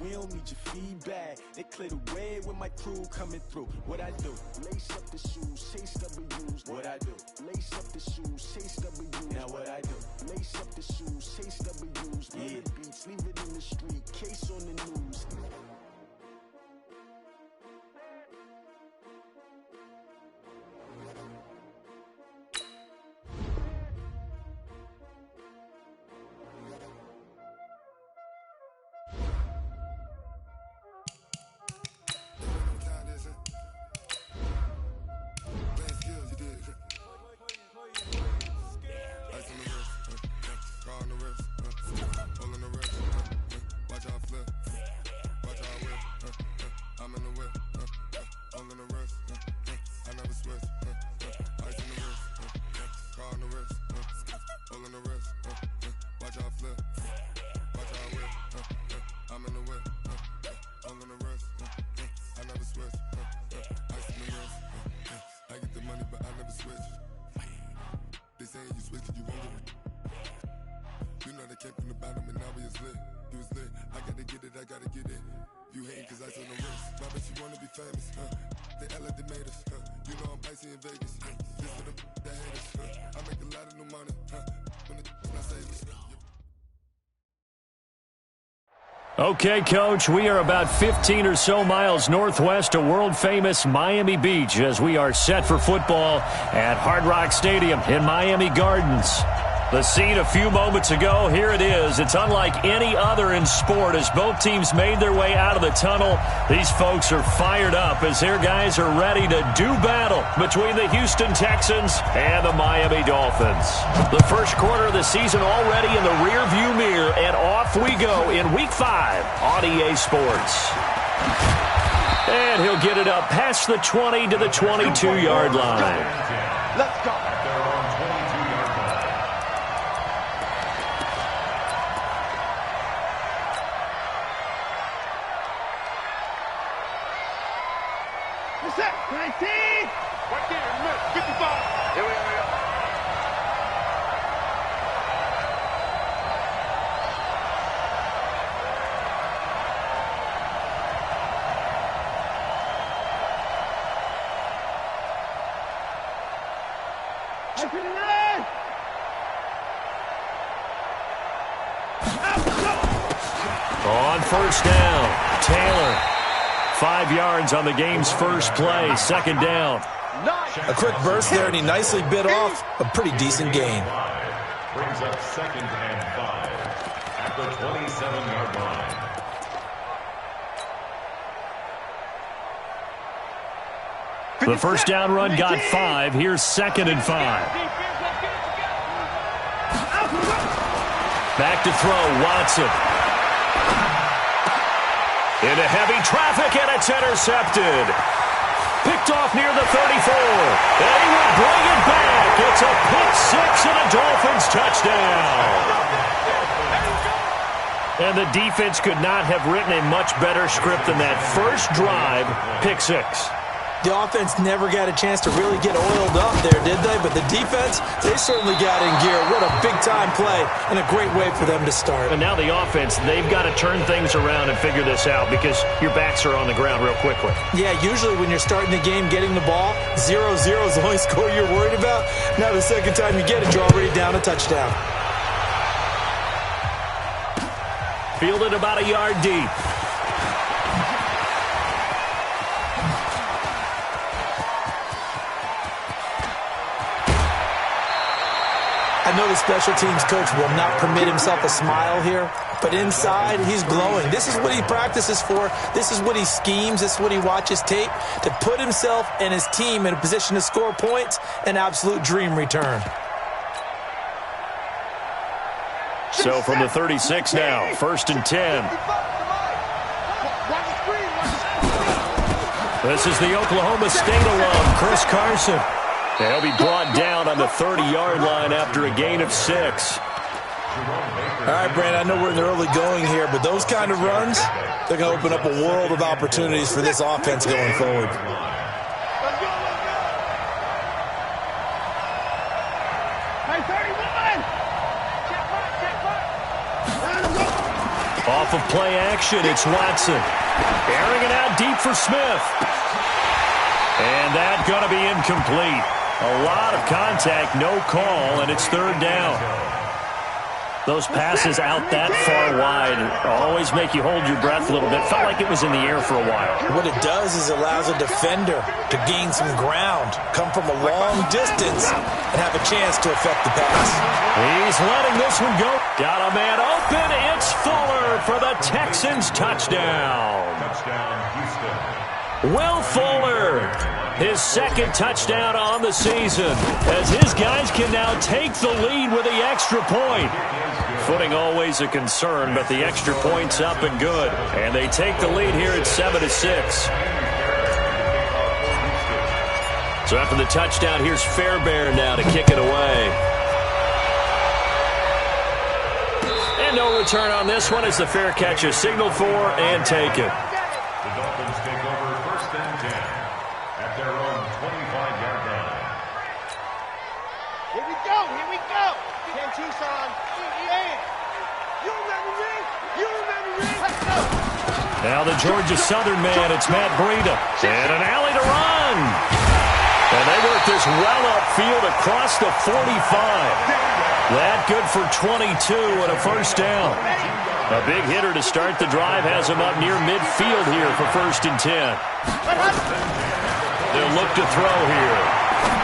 we don't need your feedback. They clear the way with my crew coming through. What I do? Lace up the shoes, chase W's. What I do? Lace up the shoes, chase W's. Now what I do? Lace up the shoes, chase W's. Yeah. Beats, leave it in the street, case on the news. Okay, Coach, we are about 15 or so miles northwest of world-famous Miami Beach as we are set for football at Hard Rock Stadium in Miami Gardens. The scene a few moments ago, here it is. It's unlike any other in sport as both teams made their way out of the tunnel. These folks are fired up as their guys are ready to do battle between the Houston Texans and the Miami Dolphins. The first quarter of the season already in the rearview mirror, and off we go in Week 5 on EA Sports. And he'll get it up past the 20 to the 22-yard line. Let's go. Set, 19. Right there, 55. Here we go. On first down, Taylor. 5 yards on the game's first play, second down. A quick burst there, and he nicely bit off a pretty decent gain. Brings up 2nd and 5 at the 27-yard line. The first down run got 5. Here's 2nd and 5. Back to throw, Watson. Into heavy traffic, and it's intercepted. Picked off near the 34. And he will bring it back. It's a pick six and a Dolphins touchdown. And the defense could not have written a much better script than that first drive, pick six. The offense never got a chance to really get oiled up there, did they? But the defense, they certainly got in gear. What a big-time play and a great way for them to start. And now the offense, they've got to turn things around and figure this out because your backs are on the ground real quickly. Yeah, usually when you're starting the game, getting the ball, 0-0 is the only score you're worried about. Now the second time you get it, you're already down a touchdown. Fielded about a yard deep. I know the special teams coach will not permit himself a smile here, but inside, he's glowing. This is what he practices for. This is what he schemes. This is what he watches tape to put himself and his team in a position to score points. An absolute dream return. So from the 36 now, 1st and 10. This is the Oklahoma State alum, Chris Carson. He'll be brought down on the 30-yard line after a gain of 6. All right, Brandon, I know we're in the early going here, but those kind of runs, they're going to open up a world of opportunities for this offense going forward. Off of play action, it's Watson. Airing it out deep for Smith. And that's going to be incomplete. A lot of contact, no call, and it's third down. Those passes out that far wide always make you hold your breath a little bit. Felt like it was in the air for a while. What it does is allows a defender to gain some ground, come from a long distance, and have a chance to affect the pass. He's letting this one go. Got a man open. It's Fuller for the Texans touchdown. Touchdown, Houston. Will Fuller, his second touchdown on the season, as his guys can now take the lead with the extra point. Footing always a concern, but the extra point's up and good. And they take the lead here at 7-6. So after the touchdown, here's Fairbairn now to kick it away. And no return on this one as the fair catch is signaled for and taken. The Dolphins take over 1st and 10 at their own 25-yard line. Here we go, here we go. 10 Tucson. You remember me? You remember me? Let's go. Now the Georgia Southern man, it's Matt Breida. And an alley to run. And they work this well upfield across the 45. That good for 22 and a first down. A big hitter to start the drive has him up near midfield here for 1st and 10. They'll look to throw here.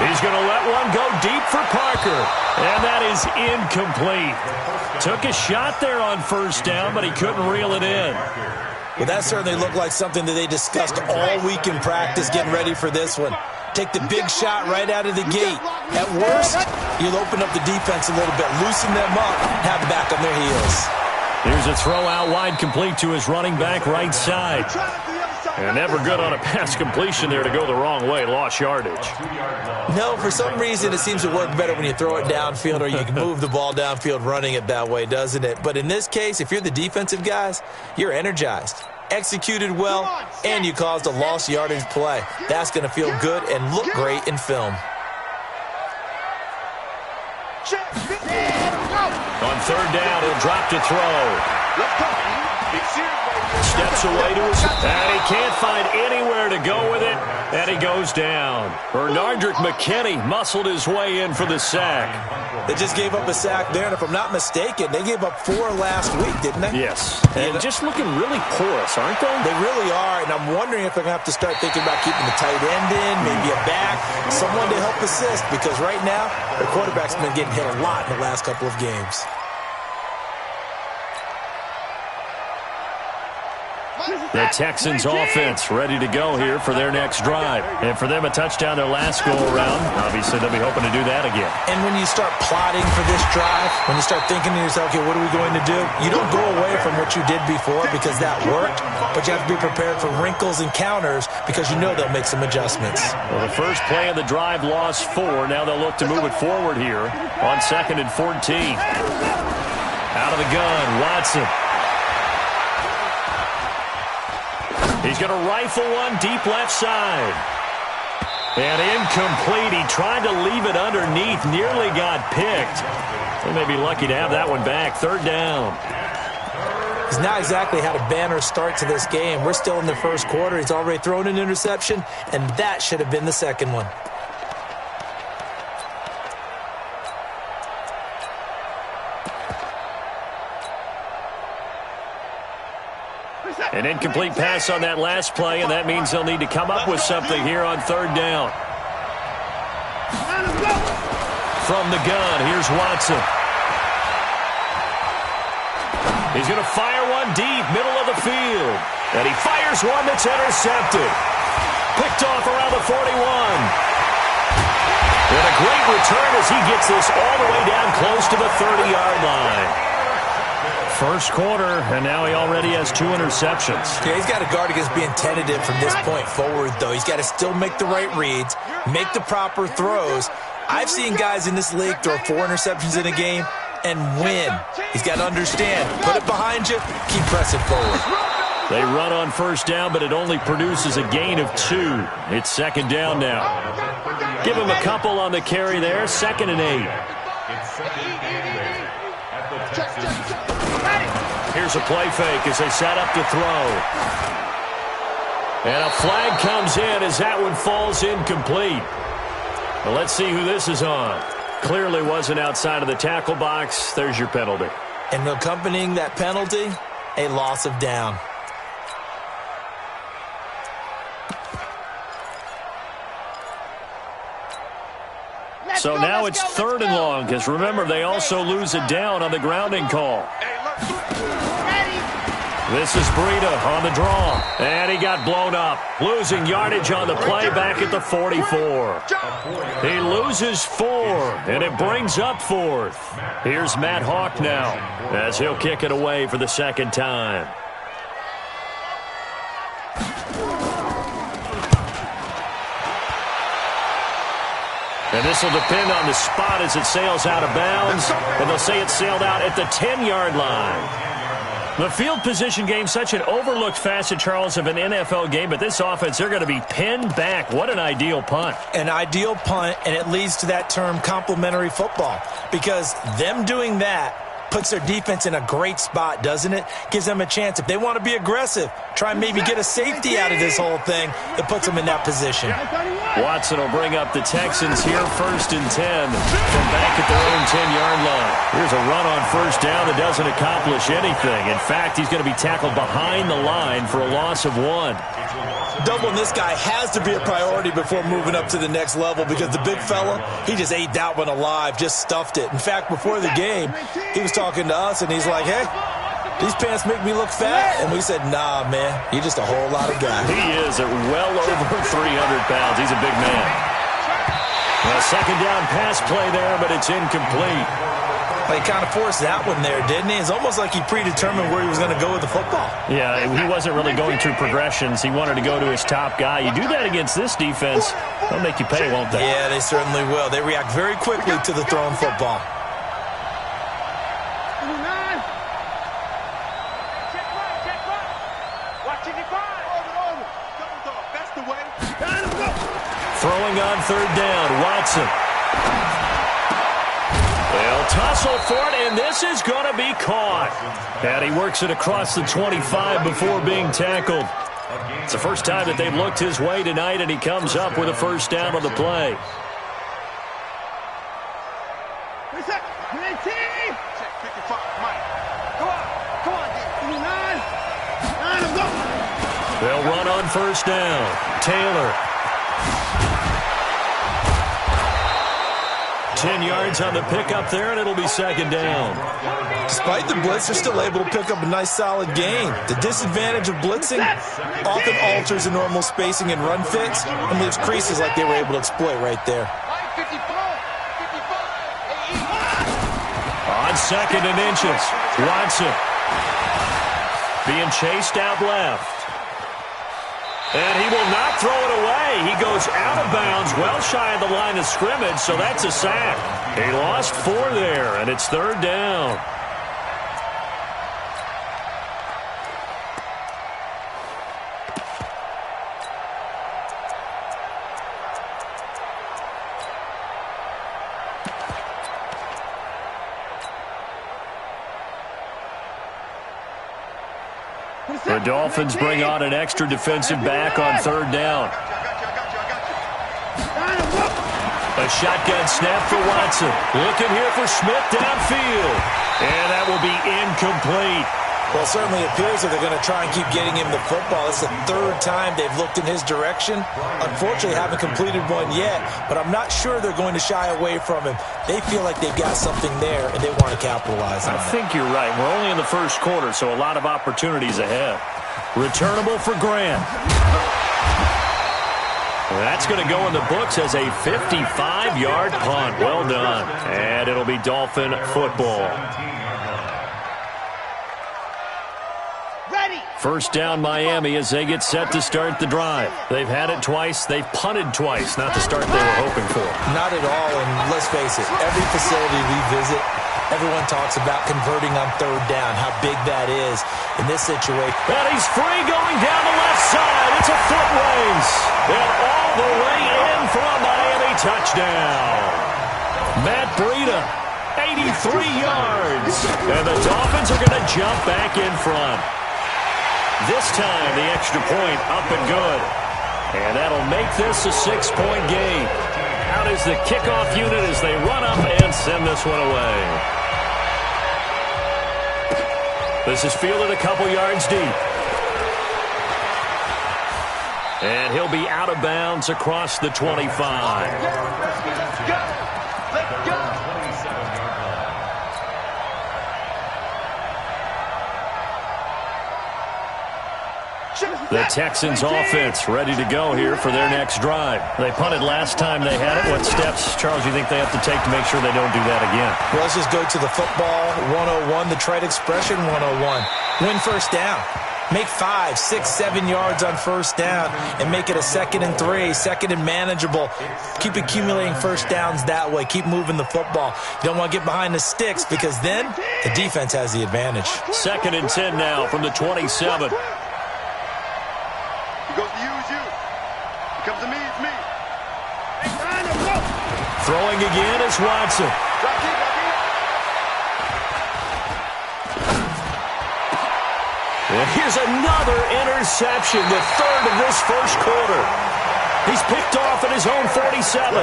He's going to let one go deep for Parker. And that is incomplete. Took a shot there on 1st down, but he couldn't reel it in. Well, that certainly looked like something that they discussed all week in practice getting ready for this one. Take the big shot right out of the gate. At worst, you'll open up the defense a little bit, loosen them up, have them back on their heels. Here's a throw out wide complete to his running back right side. And never good on a pass completion there to go the wrong way. Lost yardage. No, for some reason it seems to work better when you throw it downfield or you can move the ball downfield running it that way, doesn't it? But in this case, if you're the defensive guys, you're energized, executed well, and you caused a lost yardage play. That's going to feel good and look great in film. On 3rd down, he'll drop to throw. Steps away to his, and he can't find anywhere to go with it, and he goes down. Bernardrick McKinney muscled his way in for the sack. They just gave up a sack there, and if I'm not mistaken, they gave up 4 last week, didn't they? Yes, and just looking really porous, aren't they? They really are, and I'm wondering if they're going to have to start thinking about keeping the tight end in, maybe a back, someone to help assist, because right now, their quarterback's been getting hit a lot in the last couple of games. The Texans offense ready to go here for their next drive. And for them, a touchdown their last go-around. Obviously, they'll be hoping to do that again. And when you start plotting for this drive, when you start thinking to yourself, okay, what are we going to do? You don't go away from what you did before because that worked, but you have to be prepared for wrinkles and counters because you know they'll make some adjustments. Well, the first play of the drive lost 4. Now they'll look to move it forward here on 2nd and 14. Out of the gun, Watson. He's going to rifle one deep left side. And incomplete. He tried to leave it underneath. Nearly got picked. They may be lucky to have that one back. 3rd down. He's not exactly had a banner start to this game. We're still in the first quarter. He's already thrown an interception, and that should have been the second one. An incomplete pass on that last play, and that means they'll need to come up with something here on 3rd down. From the gun, here's Watson. He's going to fire one deep, middle of the field. And he fires one that's intercepted. Picked off around the 41. And a great return as he gets this all the way down close to the 30-yard line. First quarter, and now he already has 2 interceptions. Yeah, he's got to guard against being tentative from this point forward, though. He's got to still make the right reads, make the proper throws. I've seen guys in this league throw 4 interceptions in a game and win. He's got to understand, put it behind you, keep pressing forward. They run on 1st down, but it only produces a gain of 2. It's 2nd down now. Give him a couple on the carry there, 2nd and 8. It's 2nd and 8 at the Texans. Here's a play fake as they set up to throw. And a flag comes in as that one falls incomplete. Well, let's see who this is on. Clearly wasn't outside of the tackle box. There's your penalty. And accompanying that penalty, a loss of down. So now it's third and long, because remember, they also lose a down on the grounding call. This is Breida on the draw, and he got blown up. Losing yardage on the play back at the 44. He loses 4, and it brings up 4th. Here's Matt Hawk now, as he'll kick it away for the second time. And this will depend on the spot as it sails out of bounds. And they'll say it sailed out at the 10-yard line. The field position game, such an overlooked facet, Charles, of an NFL game. But this offense, they're going to be pinned back. What an ideal punt. An ideal punt, and it leads to that term complementary football. Because them doing that puts their defense in a great spot, doesn't it? Gives them a chance. If they want to be aggressive, try and maybe get a safety out of this whole thing, it puts them in that position. Watson will bring up the Texans here, 1st and 10 from back at their own 10-yard line. Here's a run on first down that doesn't accomplish anything. In fact, he's going to be tackled behind the line for a loss of 1. Doubling this guy has to be a priority before moving up to the next level, because the big fella, he just ate that one alive, just stuffed it. In fact, before the game, he was talking to us, and he's like, hey, these pants make me look fat. And we said, nah, man, you're just a whole lot of guy. He is at well over 300 pounds. He's a big man. A second down pass play there, but it's incomplete. He kind of forced that one there, didn't he? It's almost like he predetermined where he was going to go with the football. Yeah, he wasn't really going through progressions. He wanted to go to his top guy. You do that against this defense, they'll make you pay, won't they? Yeah, they certainly will. They react very quickly to the thrown football. Throwing on third down, Watson. They'll tussle for it, and this is going to be caught. And he works it across the 25 before being tackled. It's the first time that they've looked his way tonight, and he comes up with a first down on the play. They'll run on first down. Taylor. 10 yards on the pickup there, and it'll be second down. Despite the blitz, they're still able to pick up a nice, solid gain. The disadvantage of blitzing often alters the normal spacing and run fits and leaves creases like they were able to exploit right there. On 2nd and inches, Watson being chased out left. And he will not throw it away. He goes out of bounds, well shy of the line of scrimmage, so that's a sack. He lost 4 there, and it's third down. The Dolphins bring on an extra defensive back on third down. A shotgun snap for Watson. Looking here for Smith downfield. And that will be incomplete. Well, it certainly appears that they're going to try and keep getting him the football. It's the 3rd time they've looked in his direction. Unfortunately, haven't completed one yet, but I'm not sure they're going to shy away from him. They feel like they've got something there, and they want to capitalize on it. I think you're right. We're only in the first quarter, so a lot of opportunities ahead. Returnable for Grant. That's going to go in the books as a 55-yard punt. Well done. And it'll be Dolphin football. First down Miami as they get set to start the drive. They've had it twice. They've punted twice. Not the start they were hoping for. Not at all, and let's face it, every facility we visit, everyone talks about converting on third down, how big that is in this situation. And he's free going down the left side. It's a foot race. And all the way in for a Miami touchdown. Matt Breida. 83 yards. And the Dolphins are going to jump back in front. This time, the extra point up and good. And that'll make this a 6-point game. Out is the kickoff unit as they run up and send this one away. This is fielded a couple yards deep. And he'll be out of bounds across the 25. Let's go! Let's go! The Texans offense ready to go here for their next drive. They punted last time they had it. What steps, Charles, do you think they have to take to make sure they don't do that again? Well, let's just go to the football 101, the trade expression 101. Win first down. Make 5, 6, 7 yards on first down and make it a 2nd and 3, 2nd and manageable. Keep accumulating first downs that way. Keep moving the football. You don't want to get behind the sticks because then the defense has the advantage. 2nd and 10 now from the 27. He goes to use you. He comes to me, it's me. Throwing again is Watson. And here's another interception, the 3rd of this first quarter. He's picked off at his own 47.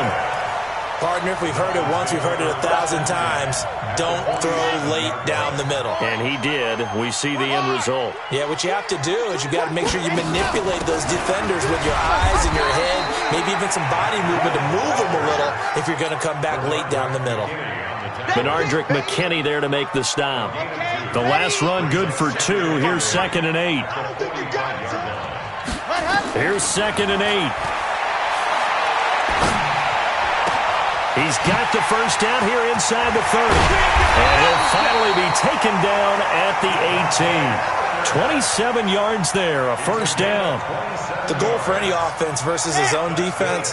Partner, if we've heard it once, we've heard it 1,000 times. Don't throw late down the middle. And he did. We see the end result. Yeah, what you have to do is you got to make sure you manipulate those defenders with your eyes and your head, maybe even some body movement to move them a little if you're going to come back late down the middle. Benardrick McKinney there to make the stop. The last run good for 2. Here's 2nd and 8. Here's 2nd and 8. He's got the first down here inside the 30. And he'll finally be taken down at the 18. 27 yards there, a first down. The goal for any offense versus his own defense,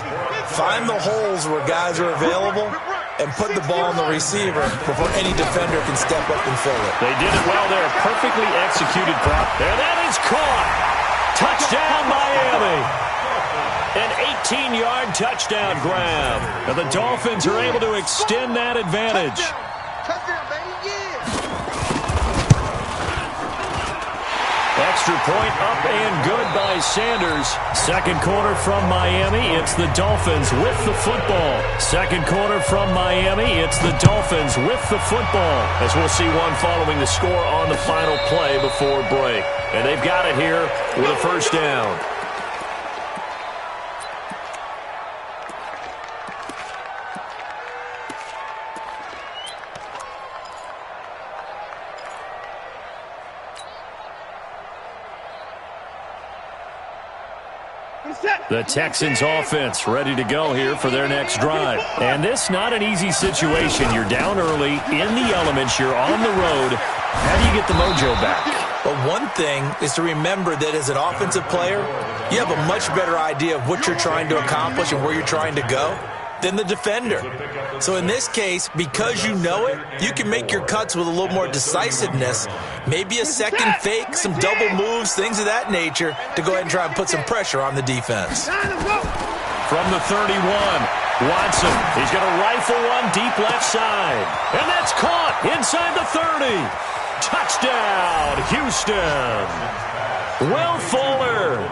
find the holes where guys are available and put the ball on the receiver before any defender can step up and fill it. They did it well there. Perfectly executed prop. And that is caught. Touchdown, Miami. An 18-yard touchdown grab. And the Dolphins are able to extend that advantage. Touchdown, baby, yeah! Extra point up and good by Sanders. 2nd quarter from Miami. It's the Dolphins with the football. 2nd quarter from Miami. It's the Dolphins with the football. As we'll see one following the score on the final play before break. And they've got it here with a first down. The Texans offense ready to go here for their next drive. And this not an easy situation. You're down early, in the elements, you're on the road. How do you get the mojo back? But one thing is to remember that as an offensive player, you have a much better idea of what you're trying to accomplish and where you're trying to go than the defender. So in this case, because you know it, you can make your cuts with a little more decisiveness, maybe a second fake, some double moves, things of that nature, to go ahead and try and put some pressure on the defense. From the 31, Watson. He's going to rifle one deep left side. And that's caught inside the 30. Touchdown, Houston. Will Fuller.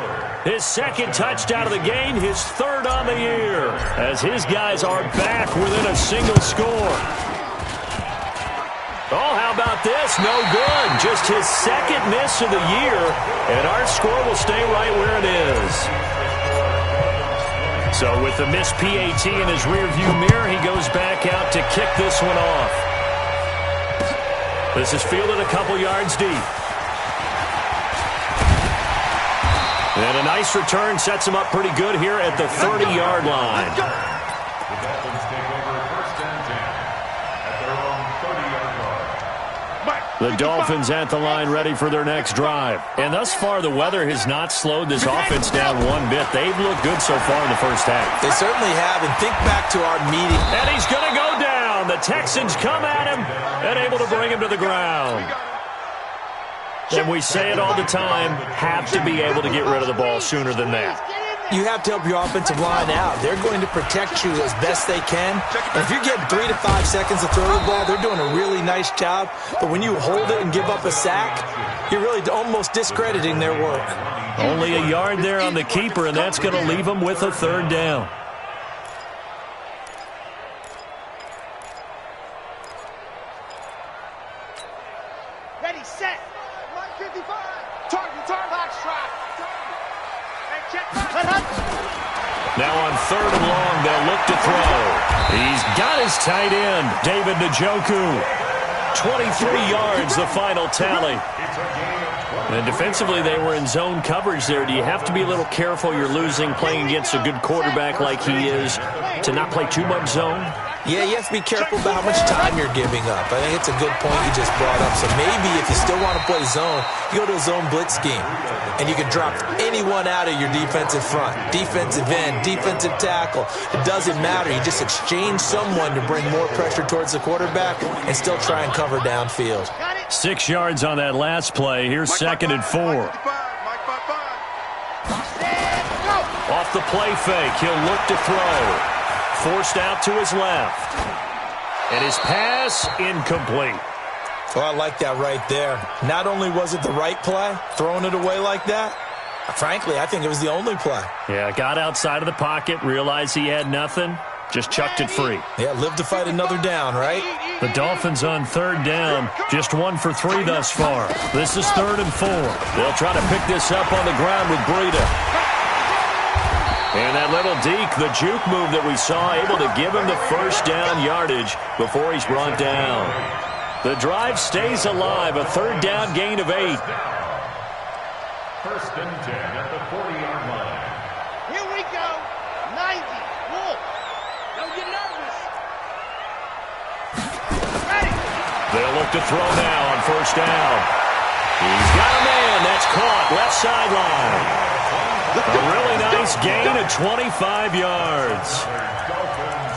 His 2nd touchdown of the game, his 3rd on the year, as his guys are back within a single score. Oh, how about this? No good. Just his 2nd miss of the year, and our score will stay right where it is. So with the missed PAT in his rearview mirror, he goes back out to kick this one off. This is fielded a couple yards deep. And a nice return sets him up pretty good here at the 30-yard line. The Dolphins take over 1st and 10 at their own 30-yard line. The Dolphins at the line ready for their next drive. And thus far, the weather has not slowed this offense down one bit. They've looked good so far in the first half. They certainly have, and think back to our meeting. And he's going to go down. The Texans come at him and able to bring him to the ground. And we say it all the time, have to be able to get rid of the ball sooner than that. You have to help your offensive line out. They're going to protect you as best they can. And if you're getting 3 to 5 seconds to throw the ball, they're doing a really nice job. But when you hold it and give up a sack, you're really almost discrediting their work. Only a yard there on the keeper, and that's going to leave them with a third down. Ready, set. 155. Target, box trot. And check. Now on 3rd and long, they'll look to throw. He's got his tight end, David Njoku. 23 yards, the final tally. And defensively, they were in zone coverage there. Do you have to be a little careful? You're losing playing against a good quarterback like he is to not play too much zone? Yeah, you have to be careful about how much time you're giving up. I think it's a good point you just brought up. So maybe if you still want to play zone, you go to a zone blitz scheme. And you can drop anyone out of your defensive front. Defensive end, defensive tackle. It doesn't matter. You just exchange someone to bring more pressure towards the quarterback and still try and cover downfield. 6 yards on that last play. Here's 2nd and 4. Off the play fake, he'll look to throw. Forced out to his left. And his pass incomplete. Oh, I like that right there. Not only was it the right play, throwing it away like that, frankly, I think it was the only play. Yeah, got outside of the pocket, realized he had nothing, just chucked it free. Yeah, live to fight another down, right? The Dolphins on 3rd down, just 1 for 3 thus far. This is 3rd and 4. They'll try to pick this up on the ground with Breida. And that little deke, the juke move that we saw, able to give him the first down yardage before he's brought down. The drive stays alive, a 3rd down gain of 8. 1st and 10 at the 40-yard line. Here we go. 90. Wolf. Don't get nervous. Ready. They'll look to throw now on 1st down. He's got a man. That's caught. Left sideline. A really nice gain of 25 yards.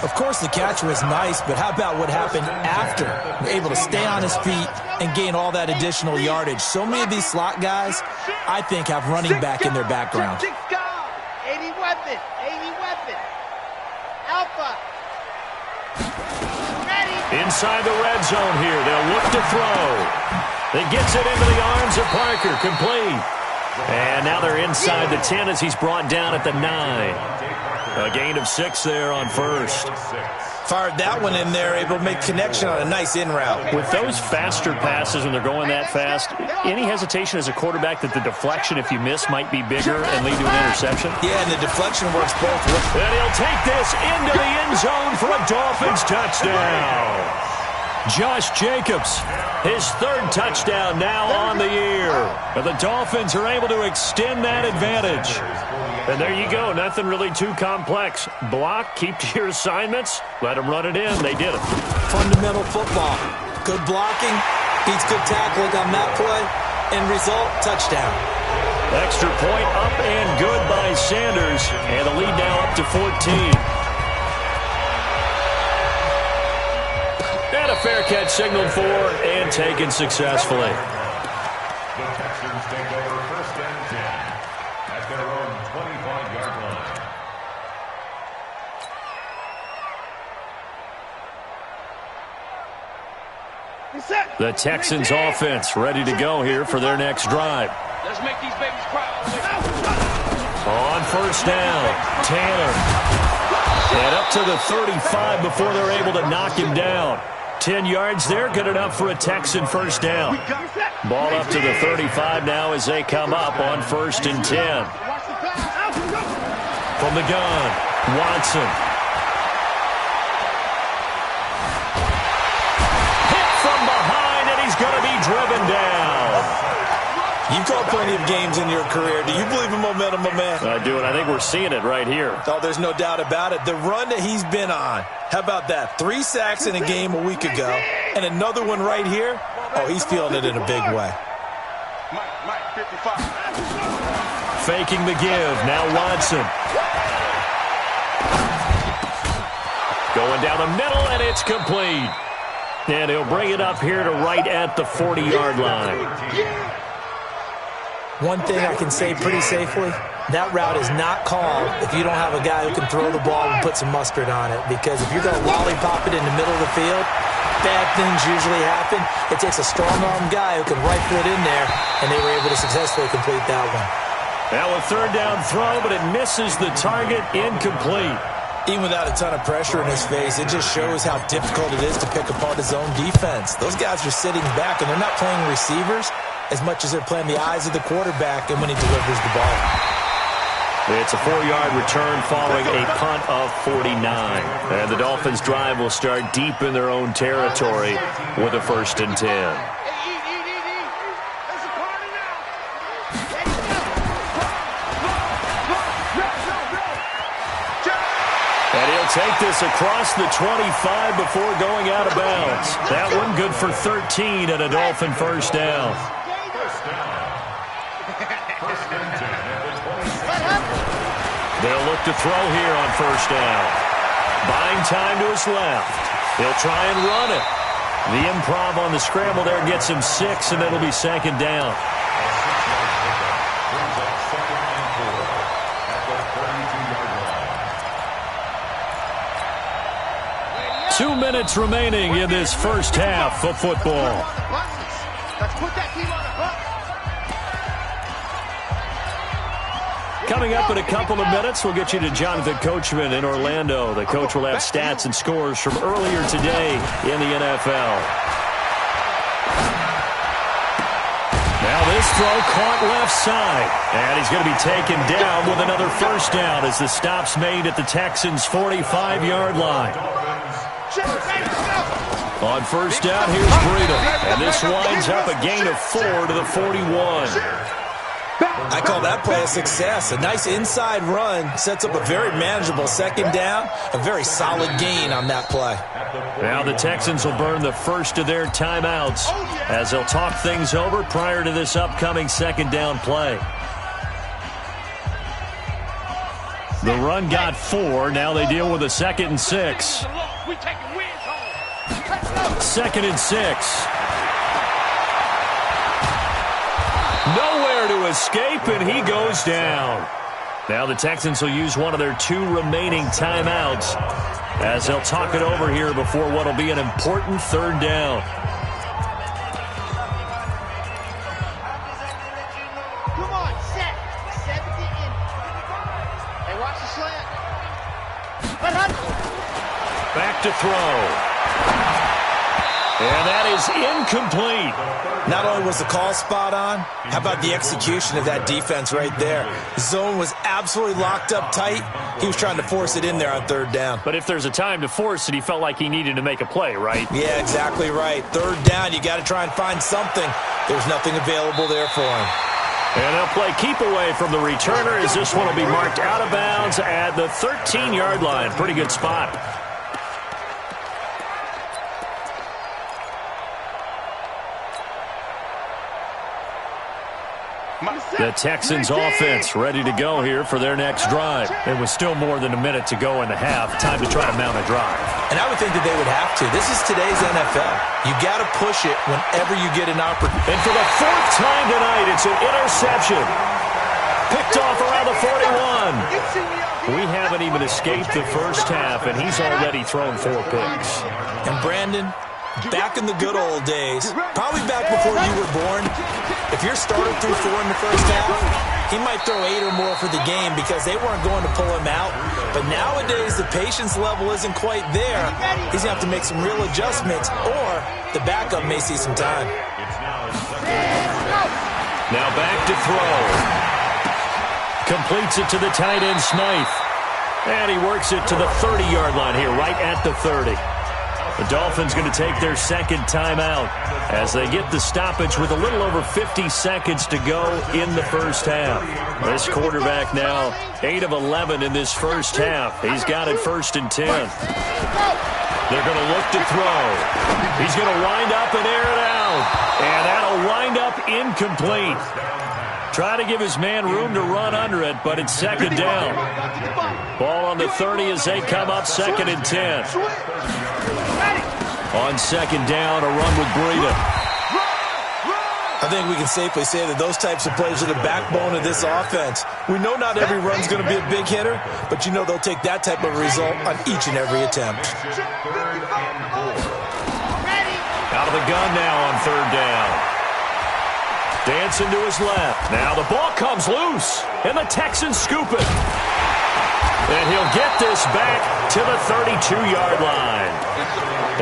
Of course, the catch was nice, but how about what happened after? Able to stay on his feet and gain all that additional yardage. So many of these slot guys, I think, have running back in their background. 80 weapon. 80 weapon. Alpha. Ready. Inside the red zone here. They'll look to throw. It gets it into the arms of Parker. Complete. And now they're inside the 10 as he's brought down at the 9. A gain of 6 there on 1st. Fired that one in there, able to make connection on a nice in route. With those faster passes when they're going that fast, any hesitation as a quarterback that the deflection, if you miss, might be bigger and lead to an interception? Yeah, and the deflection works both ways. And he'll take this into the end zone for a Dolphins touchdown. Josh Jacobs, his 3rd touchdown now on the year. And the Dolphins are able to extend that advantage. And there you go, nothing really too complex. Block, keep to your assignments, let them run it in. They did it. Fundamental football. Good blocking, beats good tackling on that play, end result, touchdown. Extra point up and good by Sanders. And the lead now up to 14. And a fair catch signaled for and taken successfully. The Texans take over 1st and 10 at their own 25-yard line. The Texans offense ready to go here for their next drive. Let's make these babies cry. On 1st down, Taylor. And up to the 35 before they're able to knock him down. 10 yards there, good enough for a Texan 1st down. Ball up to the 35 now as they come up on 1st and 10. From the gun, Watson. Hit from behind, and he's going to be driven down. You've called plenty of games in your career. Do you believe in momentum, my man? I do, and I think we're seeing it right here. Oh, there's no doubt about it. The run that he's been on, how about that? 3 sacks in a game a week ago, and another one right here. Oh, he's feeling it in a big way. Mike, 55. Faking the give, now Watson. Going down the middle, and it's complete. And he'll bring it up here to right at the 40-yard line. One thing I can say pretty safely, that route is not called if you don't have a guy who can throw the ball and put some mustard on it. Because if you're going to lollipop it in the middle of the field, bad things usually happen. It takes a strong-armed guy who can rifle it in there, and they were able to successfully complete that one. Now a third down throw, but it misses the target, incomplete. Even without a ton of pressure in his face, it just shows how difficult it is to pick apart his own defense. Those guys are sitting back, and they're not playing receivers as much as they're playing the eyes of the quarterback and when he delivers the ball. It's a 4-yard return following a punt of 49. And the Dolphins' drive will start deep in their own territory with a 1st and 10. And he'll take this across the 25 before going out of bounds. That one good for 13 and a Dolphin 1st down. They'll look to throw here on 1st down. Buying time to his left. He'll try and run it. The improv on the scramble there gets him 6, and it'll be 2nd down. Two minutes remaining in this first half of football. Let's put that team on the bus. Coming up in a couple of minutes, we'll get you to Jonathan Coachman in Orlando. The coach will have stats and scores from earlier today in the NFL. Now this throw caught left side. And he's going to be taken down with another 1st down as the stop's made at the Texans' 45-yard line. On 1st down, here's Breida. And this winds up a gain of 4 to the 41. I call that play a success. A nice inside run sets up a very manageable 2nd down. A very solid gain on that play. Now the Texans will burn the first of their timeouts as they'll talk things over prior to this upcoming 2nd down play. The run got 4. Now they deal with a 2nd and 6. 2nd and 6. Nowhere to escape, and he goes down. Now the Texans will use one of their 2 remaining timeouts as they'll talk it over here before what will be an important 3rd down. Come on, set. 70 in. Hey, watch the slant. Back to throw. And that is incomplete. Not only was the call spot on, how about the execution of that defense right there? Zone was absolutely locked up tight. He was trying to force it in there on 3rd down. But if there's a time to force it, he felt like he needed to make a play, right? Yeah, exactly right. 3rd down, you got to try and find something. There's nothing available there for him. And they'll play keep away from the returner as this one will be marked out of bounds at the 13-yard line. Pretty good spot. The Texans offense ready to go here for their next drive. And with still more than a minute to go in the half, time to try to mount a drive. And I would think that they would have to. This is today's NFL. You got to push it whenever you get an opportunity. And for the 4th time tonight, it's an interception. Picked off around the 41. We haven't even escaped the first half, and he's already thrown 4 picks. And Brandon, back in the good old days, probably back before you were born, if your starter threw 4 in the first half, he might throw 8 or more for the game because they weren't going to pull him out. But nowadays, the patience level isn't quite there. He's going to have to make some real adjustments, or the backup may see some time. Now back to throw. Completes it to the tight end, Smythe. And he works it to the 30-yard line here, right at the 30. The Dolphins going to take their 2nd timeout as they get the stoppage with a little over 50 seconds to go in the first half. This quarterback now 8 of 11 in this first half. He's got it 1st and 10. They're going to look to throw. He's going to wind up and air it out. And that'll wind up incomplete. Try to give his man room to run under it, but it's 2nd down. Ball on the 30 as they come up 2nd and 10. On 2nd down, a run with Breida. I think we can safely say that those types of plays are the backbone of this offense. We know not every run's going to be a big hitter, but you know they'll take that type of result on each and every attempt. Out of the gun now on third down. Dancing to his left. Now the ball comes loose, and the Texans scoop it. And he'll get this back to the 32-yard line.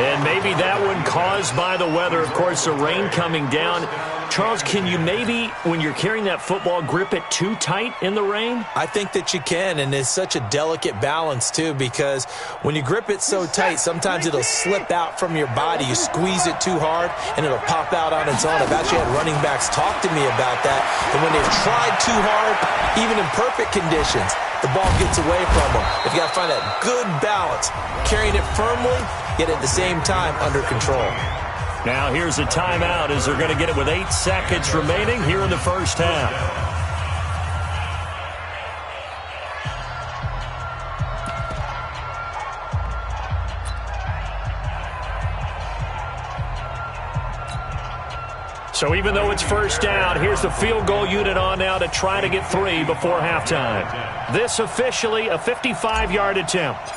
And maybe that one caused by the weather. Of course, the rain coming down. Charles, can you maybe, when you're carrying that football, grip it too tight in the rain? I think that you can, and it's such a delicate balance, too, because when you grip it so tight, sometimes it'll slip out from your body. You squeeze it too hard, and it'll pop out on its own. I've actually had running backs talk to me about that, and when they've tried too hard, even in perfect conditions, the ball gets away from them. You've got to find that good balance, carrying it firmly, yet at the same time under control. Now here's a timeout as they're going to get it with 8 seconds remaining here in the first half. So even though it's first down, here's the field goal unit on now to try to get 3 before halftime. This officially a 55-yard attempt.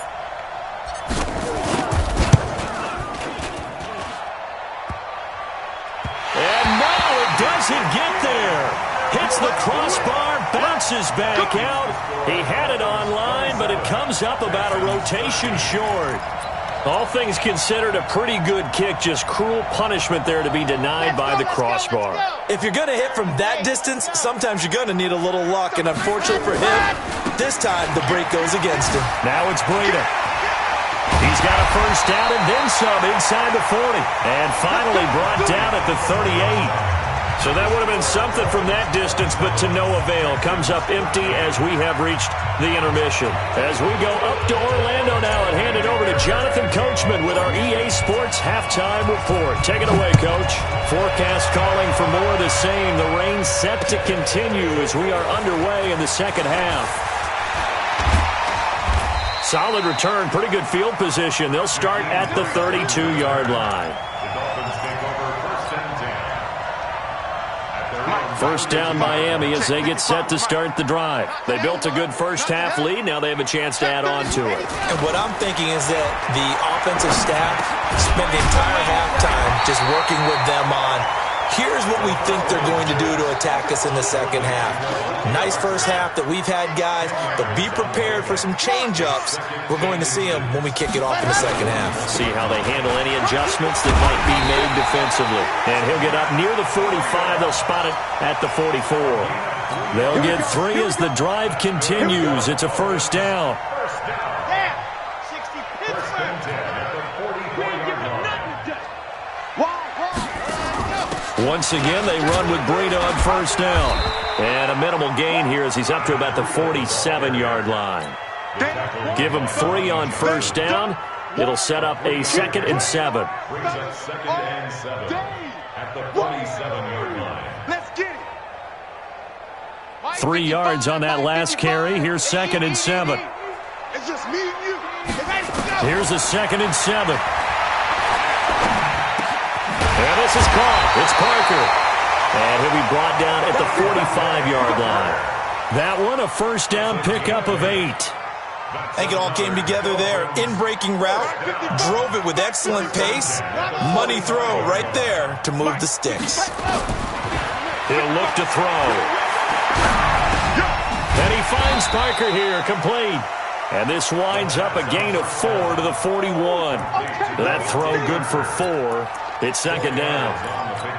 Doesn't get there. Hits the crossbar, bounces back out. He had it on line, but it comes up about a rotation short. All things considered, a pretty good kick. Just cruel punishment there to be denied by the crossbar. If you're going to hit from that distance, sometimes you're going to need a little luck. And unfortunately for him, this time the break goes against him. Now it's Breida. He's got a first down and then some inside the 40. And finally brought down at the 38. So that would have been something from that distance, but to no avail. Comes up empty as we have reached the intermission. As we go up to Orlando now and hand it over to Jonathan Coachman with our EA Sports Halftime Report. Take it away, Coach. Forecast calling for more of the same. The rain set to continue as we are underway in the second half. Solid return, pretty good field position. They'll start at the 32-yard line. First down Miami as they get set to start the drive. They built a good first half lead. Now they have a chance to add on to it. And what I'm thinking is that the offensive staff spent the entire halftime just working with them on, here's what we think they're going to do to attack us in the second half. Nice first half that we've had, guys, but be prepared for some change-ups. We're going to see them when we kick it off in the second half. See how they handle any adjustments that might be made defensively. And he'll get up near the 45. They'll spot it at the 44. They'll get 3 as the drive continues. It's a first down. Once again, they run with Breida on first down. And a minimal gain here as he's up to about the 47-yard line. Give him 3 on first down. It'll set up a 2nd and 7. Brings up 2nd and 7 at the 47-yard line. Let's get it. 3 yards on that last carry. Here's 2nd and 7. It's just me and you. Here's a 2nd and 7. And this is caught. It's Parker. And he'll be brought down at the 45-yard line. That one, a first down pickup of 8. I think it all came together there. In-breaking route, drove it with excellent pace. Money throw right there to move the sticks. He'll look to throw. And he finds Parker here, complete. And this winds up a gain of 4 to the 41. That throw good for 4. It's 2nd down.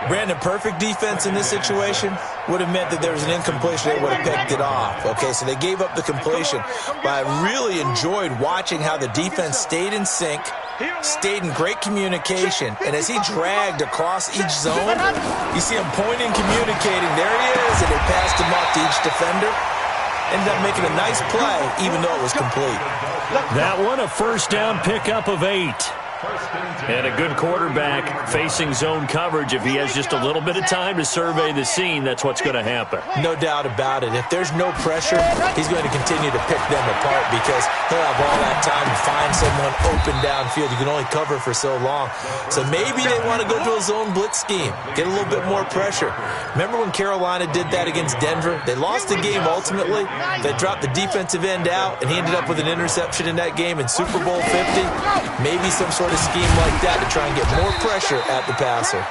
Brandon, perfect defense in this situation would have meant that there was an incompletion. They would have picked it off. Okay, so they gave up the completion. But I really enjoyed watching how the defense stayed in sync, stayed in great communication. And as he dragged across each zone, you see him pointing, communicating. There he is, and they passed him off to each defender. Ended up making a nice play, even though it was complete. That one, a first down pickup of 8. And a good quarterback facing zone coverage, if he has just a little bit of time to survey the scene, that's what's going to happen. No doubt about it. If there's no pressure, he's going to continue to pick them apart because he'll have all that time to find someone open downfield. You can only cover for so long. So maybe they want to go to a zone blitz scheme, get a little bit more pressure. Remember when Carolina did that against Denver? They lost the game ultimately. They dropped the defensive end out, and he ended up with an interception in that game in Super Bowl 50. Maybe some sort of scheme like that to try and get more pressure at the passer.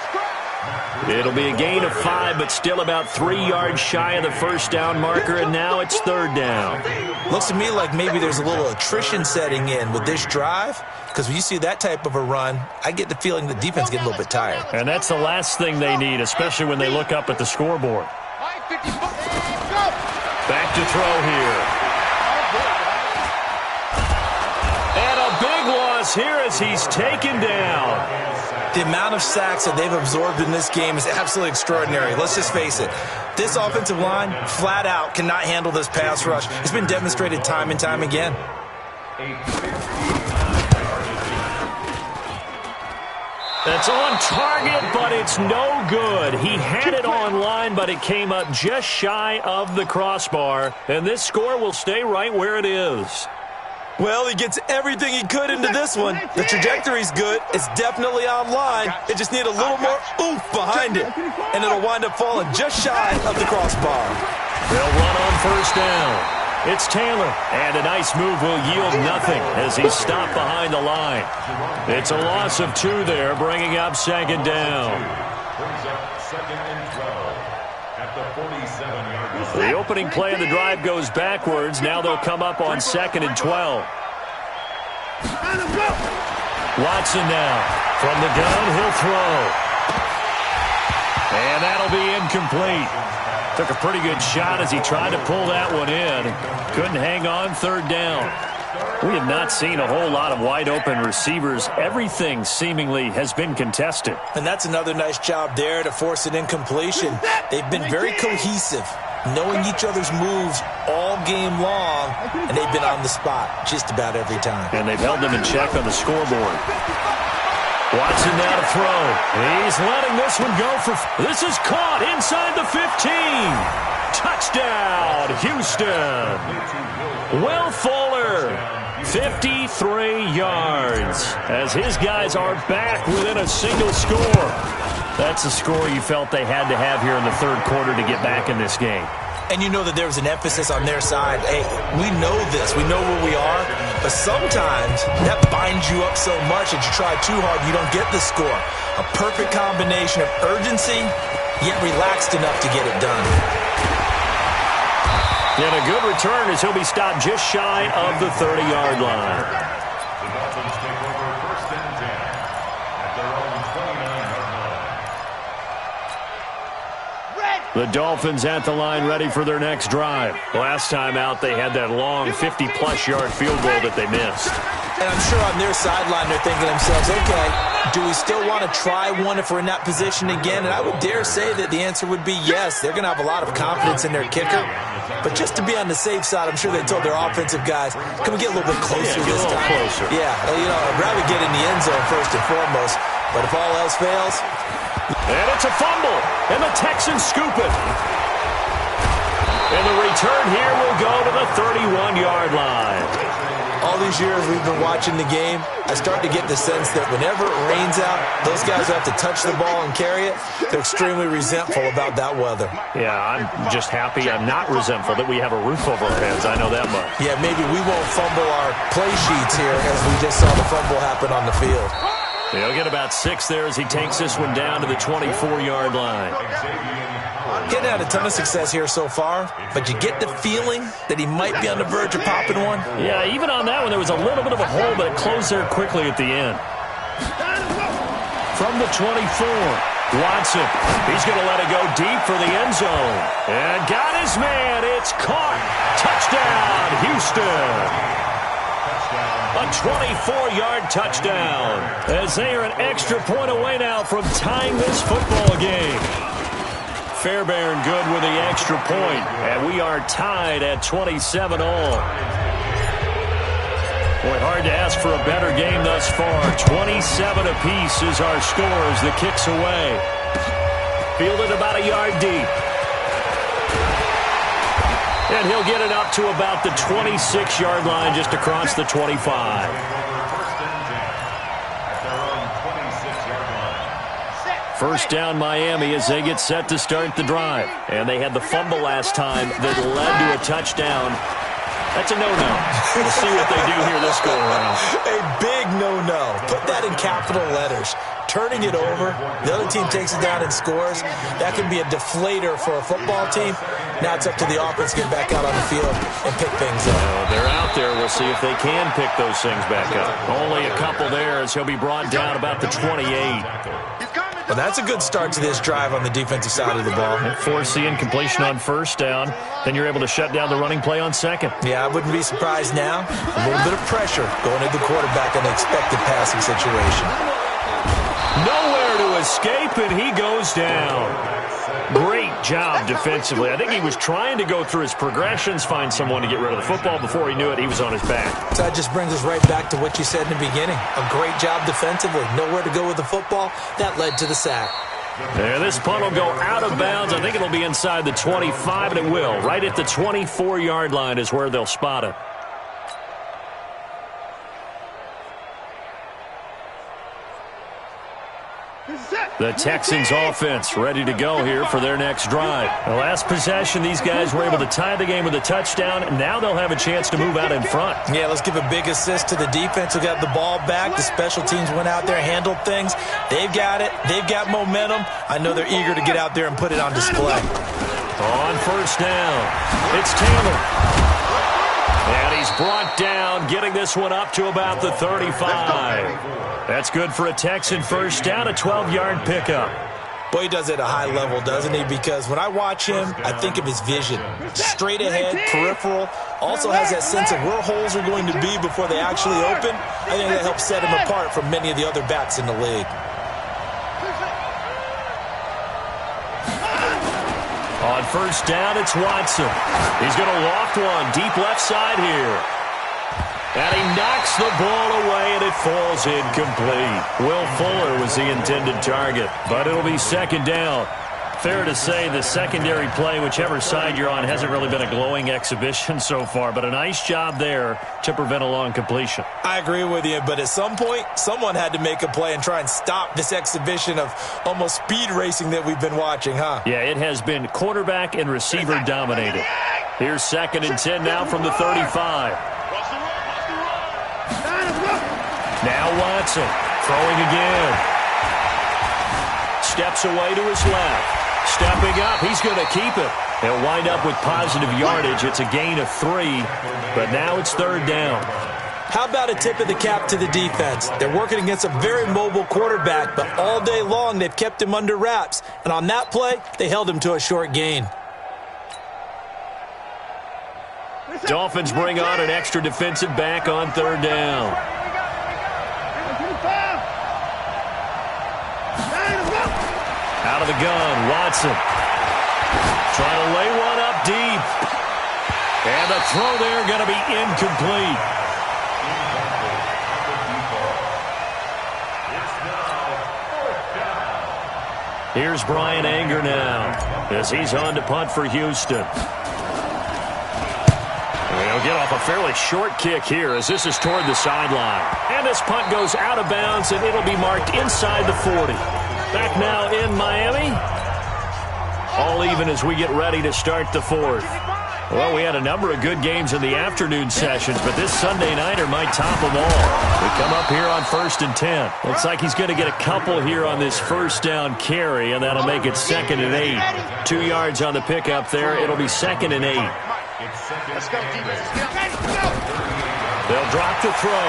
It'll be a gain of 5, but still about 3 yards shy of the first down marker, and now it's third down. Looks to me like maybe there's a little attrition setting in with this drive, because when you see that type of a run, I get the feeling the defense gets a little bit tired. And that's the last thing they need, especially when they look up at the scoreboard. Back to throw here. And a big loss here as he's taken down. The amount of sacks that they've absorbed in this game is absolutely extraordinary. Let's just face it. This offensive line, flat out, cannot handle this pass rush. It's been demonstrated time and time again. That's on target, but it's no good. He had it on line, but it came up just shy of the crossbar. And this score will stay right where it is. Well, he gets everything he could into this one. The trajectory's good. It's definitely online. It just needs a little more oomph behind it. And it'll wind up falling just shy of the crossbar. They'll run on first down. It's Taylor, and a nice move will yield nothing as he's stopped behind the line. It's a loss of 2 there, bringing up second down. Brings up second and 12 at the 47-yard line. The opening play of the drive goes backwards. Now they'll come up on second and 12. Watson now. From the gun, he'll throw. And that'll be incomplete. Took a pretty good shot as he tried to pull that one in. Couldn't hang on, third down. We have not seen a whole lot of wide-open receivers. Everything seemingly has been contested. And that's another nice job there to force an incompletion. They've been very cohesive, knowing each other's moves all game long, and they've been on the spot just about every time. And they've held them in check on the scoreboard. Watson now to throw. He's letting this one go for... This is caught inside the 15. Touchdown, Houston. Will Fuller, 53 yards, as his guys are back within a single score. That's a score you felt they had to have here in the third quarter to get back in this game. And you know that there was an emphasis on their side. Hey, we know this. We know where we are. But sometimes that binds you up so much that you try too hard, you don't get the score. A perfect combination of urgency, yet relaxed enough to get it done. And a good return as he'll be stopped just shy of the 30-yard line. The Dolphins take over first and 10 at their own 29-yard line. The Dolphins at the line ready for their next drive. Last time out, they had that long 50-plus yard field goal that they missed. And I'm sure on their sideline they're thinking to themselves, okay, do we still want to try one if we're in that position again? And I would dare say that the answer would be yes. They're going to have a lot of confidence in their kicker. But just to be on the safe side, I'm sure they told their offensive guys, can we get a little bit closer this time? Closer. Yeah, you know, I'd rather get in the end zone first and foremost. But if all else fails... And it's a fumble, and the Texans scoop it. And the return here will go to the 31-yard line. All these years we've been watching the game, I start to get the sense that whenever it rains out, those guys who have to touch the ball and carry it, they're extremely resentful about that weather. Yeah, I'm just happy I'm not resentful that we have a roof over our heads. I know that much. Yeah, maybe we won't fumble our play sheets here as we just saw the fumble happen on the field. He'll get about 6 there as he takes this one down to the 24-yard line. He hasn't had a ton of success here so far, but you get the feeling that he might be on the verge of popping one. Yeah, even on that one, there was a little bit of a hole, but it closed there quickly at the end. From the 24, Watson. He's going to let it go deep for the end zone. And got his man. It's caught. Touchdown, Houston. A 24-yard touchdown, as they are an extra point away now from tying this football game. Fairbairn good with the extra point, and we are tied at 27 all. Boy, hard to ask for a better game thus far. 27 apiece is our scores. The kick's away. Fielded about a yard deep. And he'll get it up to about the 26-yard line, just across the 25. First down, Miami, as they get set to start the drive. And they had the fumble last time that led to a touchdown. That's a no-no. We'll see what they do here this go-around. A big no-no. Put that in capital letters. Turning it over, the other team takes it down and scores. That can be a deflator for a football team. Now it's up to the offense to get back out on the field and pick things up. They're out there. We'll see if they can pick those things back up. Only a couple there as he'll be brought down about the 28. Well, that's a good start to this drive on the defensive side of the ball. Force the incompletion on first down. Then you're able to shut down the running play on second. Yeah, I wouldn't be surprised now. A little bit of pressure going to the quarterback in an expected passing situation. Nowhere to escape, and he goes down. Great job defensively. I think he was trying to go through his progressions, find someone to get rid of the football. Before he knew it, he was on his back. So that just brings us right back to what you said in the beginning. A great job defensively. Nowhere to go with the football. That led to the sack. Yeah, this punt will go out of bounds. I think it'll be inside the 25, and it will. Right at the 24-yard line is where they'll spot it. The Texans offense ready to go here for their next drive. The last possession, these guys were able to tie the game with a touchdown. Now they'll have a chance to move out in front. Yeah, let's give a big assist to the defense who got the ball back. The special teams went out there, handled things. They've got it. They've got momentum. I know they're eager to get out there and put it on display. On first down, it's Taylor. And he's brought down, getting this one up to about the 35. That's good for a Texan first down, a 12-yard pickup. Boy, he does it at a high level, doesn't he? Because when I watch him, I think of his vision. Straight ahead, peripheral. Also has that sense of where holes are going to be before they actually open. I think that helps set him apart from many of the other backs in the league. On first down, it's Watson. He's going to loft one deep left side here. And he knocks the ball away, and it falls incomplete. Will Fuller was the intended target, but it'll be second down. Fair to say the secondary play, whichever side you're on, hasn't really been a glowing exhibition so far, but a nice job there to prevent a long completion. I agree with you, but at some point, someone had to make a play and try and stop this exhibition of almost speed racing that we've been watching, huh? Yeah, it has been quarterback and receiver dominated. Here's second and 10 now from the 35. Now Watson, throwing again. Steps away to his left. Stepping up, he's going to keep it. He'll wind up with positive yardage. It's a gain of 3, but now it's third down. How about a tip of the cap to the defense? They're working against a very mobile quarterback, but all day long they've kept him under wraps. And on that play, they held him to a short gain. Dolphins bring on an extra defensive back on third down. Out of the gun, Watson. Trying to lay one up deep. And the throw there going to be incomplete. Here's Brian Anger now as he's on to punt for Houston. He'll get off a fairly short kick here as this is toward the sideline. And this punt goes out of bounds, and it'll be marked inside the 40. Back now in Miami. All even as we get ready to start the fourth. Well, we had a number of good games in the afternoon sessions, but this Sunday nighter might top them all. We come up here on first and 10. Looks like he's going to get a couple here on this first down carry, and that'll make it second and 8. 2 yards on the pickup there. It'll be second and 8. Let's go, defense. Let's go. They'll drop the throw.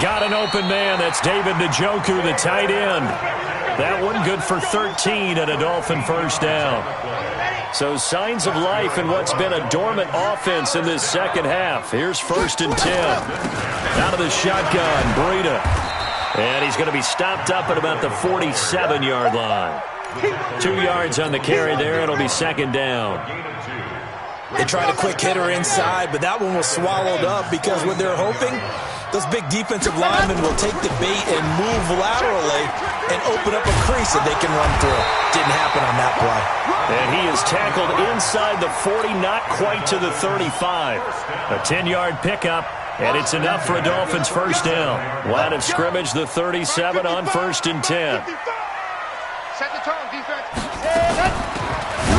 Got an open man. That's David Njoku, the tight end. That one good for 13 and a Dolphin first down. So signs of life in what's been a dormant offense in this second half. Here's first and 10. Out of the shotgun, Breida. And he's going to be stopped up at about the 47-yard line. 2 yards on the carry there. It'll be second down. They tried a quick hitter inside, but that one was swallowed up because what they're hoping, those big defensive linemen will take the bait and move laterally and open up a crease that they can run through. Didn't happen on that play. And he is tackled inside the 40, not quite to the 35. A 10-yard pickup, and it's enough for a Dolphins first down. Line of scrimmage, the 37 on 1st and 10. Set the tone, defense.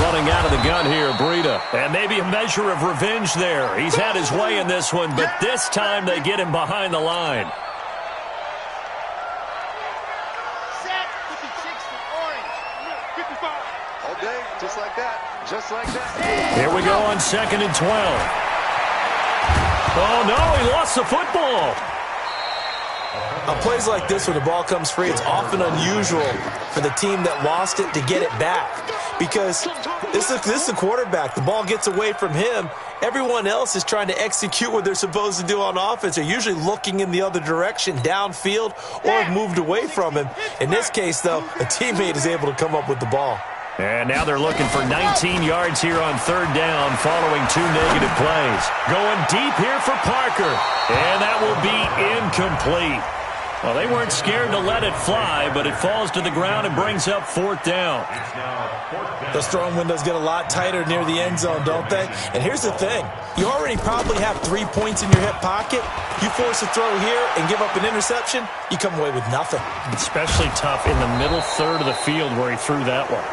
Running out of the gun here, Breida. And maybe a measure of revenge there. He's had his way in this one, but this time they get him behind the line. Set 56 to orange. 55. All day, just like that. Just like that. Here we go on 2nd and 12. Oh, no, he lost the football. On plays like this where the ball comes free, it's often unusual for the team that lost it to get it back. Because this is a quarterback. The ball gets away from him. Everyone else is trying to execute what they're supposed to do on offense. They're usually looking in the other direction, downfield, or have moved away from him. In this case, though, a teammate is able to come up with the ball. And now they're looking for 19 yards here on 3rd down following 2 negative plays. Going deep here for Parker. And that will be incomplete. Well, they weren't scared to let it fly, but it falls to the ground and brings up 4th down. Those throwing windows get a lot tighter near the end zone, don't they? And here's the thing. You already probably have 3 points in your hip pocket. You force a throw here and give up an interception, you come away with nothing. Especially tough in the middle third of the field where he threw that one.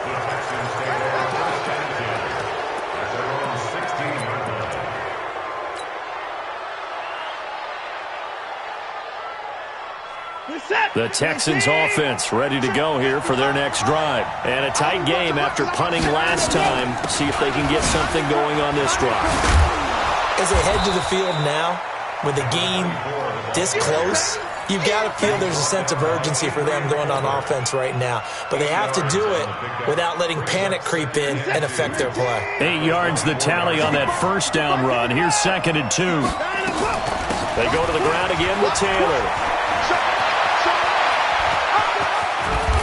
The Texans offense ready to go here for their next drive. And a tight game after punting last time. See if they can get something going on this drive. As they head to the field now, with the game this close, you've got to feel there's a sense of urgency for them going on offense right now. But they have to do it without letting panic creep in and affect their play. 8 yards the tally on that 1st down run. Here's 2nd and 2. They go to the ground again with Taylor.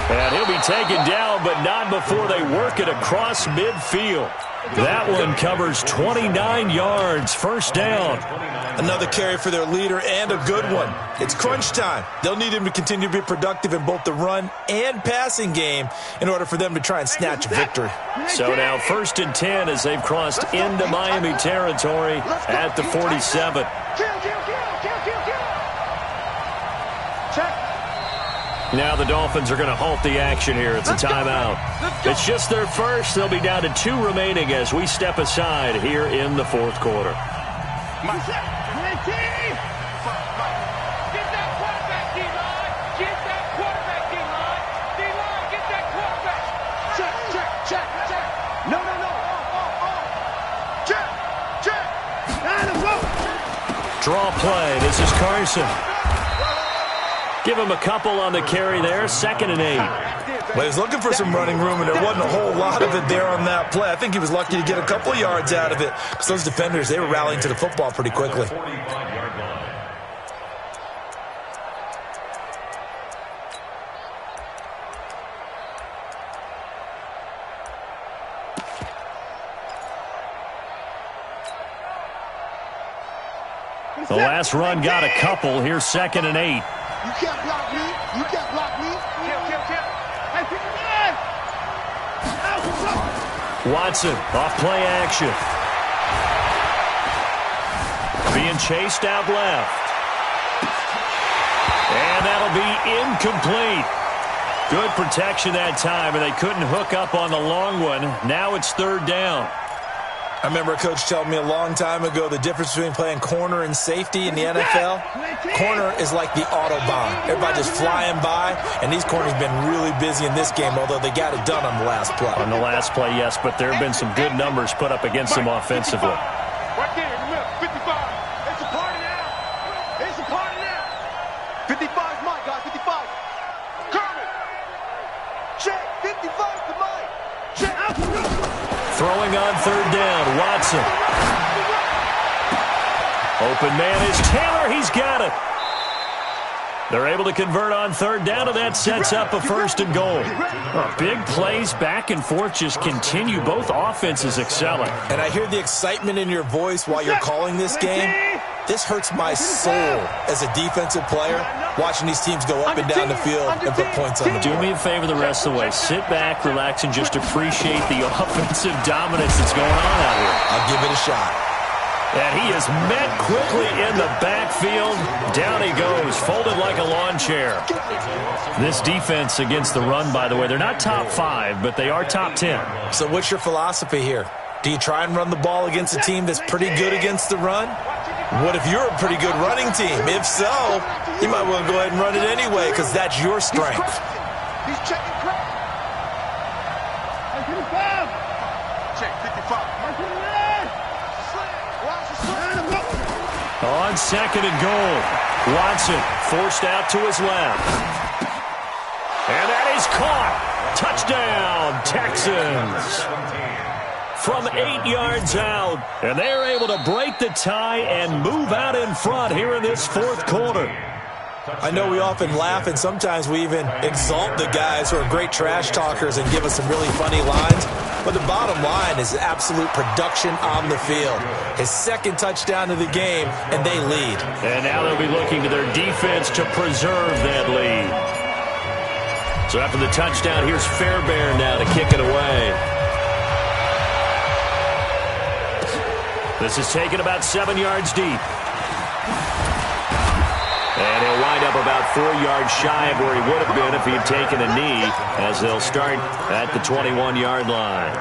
And he'll be taken down, but not before they work it across midfield. That one covers 29 yards, 1st down. Another carry for their leader and a good one. It's crunch time. They'll need him to continue to be productive in both the run and passing game in order for them to try and snatch a victory. So now 1st and 10 as they've crossed into Miami territory at the 47. Now the Dolphins are going to halt the action here. It's a timeout. It's just their first. They'll be down to 2 remaining as we step aside here in the 4th quarter. Get that quarterback, D-line. Get that quarterback, D-line. D-line, get that quarterback. Check. No. Check. Draw play. This is Carson. Give him a couple on the carry there. 2nd and 8. Well, he was looking for some running room, and there wasn't a whole lot of it there on that play. I think he was lucky to get a couple of yards out of it because those defenders, they were rallying to the football pretty quickly. The last run got a couple. Here's 2nd and 8. You can't block me. Kill. Hey, pick him in. Watson off play action. Being chased out left. And that'll be incomplete. Good protection that time, and they couldn't hook up on the long one. Now it's 3rd down. I remember a coach telling me a long time ago the difference between playing corner and safety in the NFL. Corner is like the Autobahn. Everybody just flying by, and these corners have been really busy in this game, although they got it done on the last play. On the last play, yes, but there have been some good numbers put up against them offensively. Right there in the middle, 55. It's a party now. 55 is mine, guys, 55. Kermit. Check, 55 to mine. Check. Throwing on 3rd down, Watson. Open man is Taylor. He's got it. They're able to convert on third down, and that sets up a first and goal. Big plays back and forth just continue. Both offenses excelling. And I hear the excitement in your voice while you're calling this game. This hurts my soul as a defensive player, watching these teams go up and down the field and put points on the board. Do me a favor the rest of the way. Sit back, relax, and just appreciate the offensive dominance that's going on out here. I'll give it a shot. And he is met quickly in the backfield. Down he goes, folded like a lawn chair. This defense against the run, by the way, they're not top 5, but they are top 10. So what's your philosophy here? Do you try and run the ball against a team that's pretty good against the run? What if you're a pretty good running team? If so, you might want to go ahead and run it anyway because that's your strength. He's checking crap. Check 55. On second and goal, Watson forced out to his left. And that is caught. Touchdown, Texans. From 8 yards out. And they're able to break the tie and move out in front here in this fourth quarter. I know we often laugh and sometimes we even exalt the guys who are great trash talkers and give us some really funny lines. But the bottom line is absolute production on the field. His second touchdown of the game, and they lead. And now they'll be looking to their defense to preserve that lead. So after the touchdown, here's Fairbairn now to kick it away. This is taken about 7 yards deep. And he'll wind up about 4 yards shy of where he would have been if he had taken a knee, as they'll start at the 21-yard line.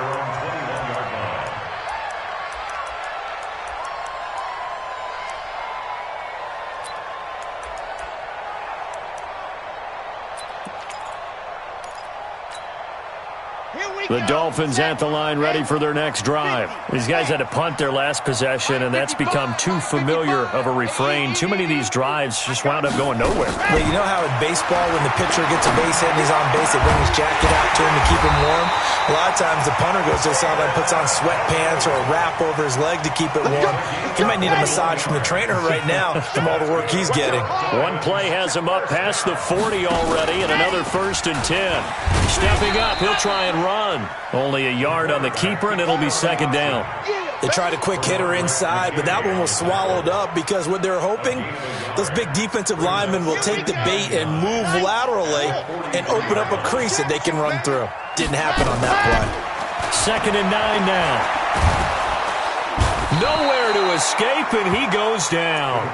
The Dolphins at the line ready for their next drive. These guys had to punt their last possession, and that's become too familiar of a refrain. Too many of these drives just wound up going nowhere. Well, you know how in baseball when the pitcher gets a base hit and he's on base, they bring his jacket out to him to keep him warm? A lot of times the punter goes to the sideline, puts on sweatpants or a wrap over his leg to keep it warm. He might need a massage from the trainer right now from all the work he's getting. One play has him up past the 40 already, and another 1st and 10. Stepping up, he'll try and run. Only a yard on the keeper, and it'll be second down. They tried a quick hitter inside, but that one was swallowed up because what they're hoping, those big defensive linemen will take the bait and move laterally and open up a crease that they can run through. Didn't happen on that play. 2nd and 9 now. Nowhere to escape, and he goes down.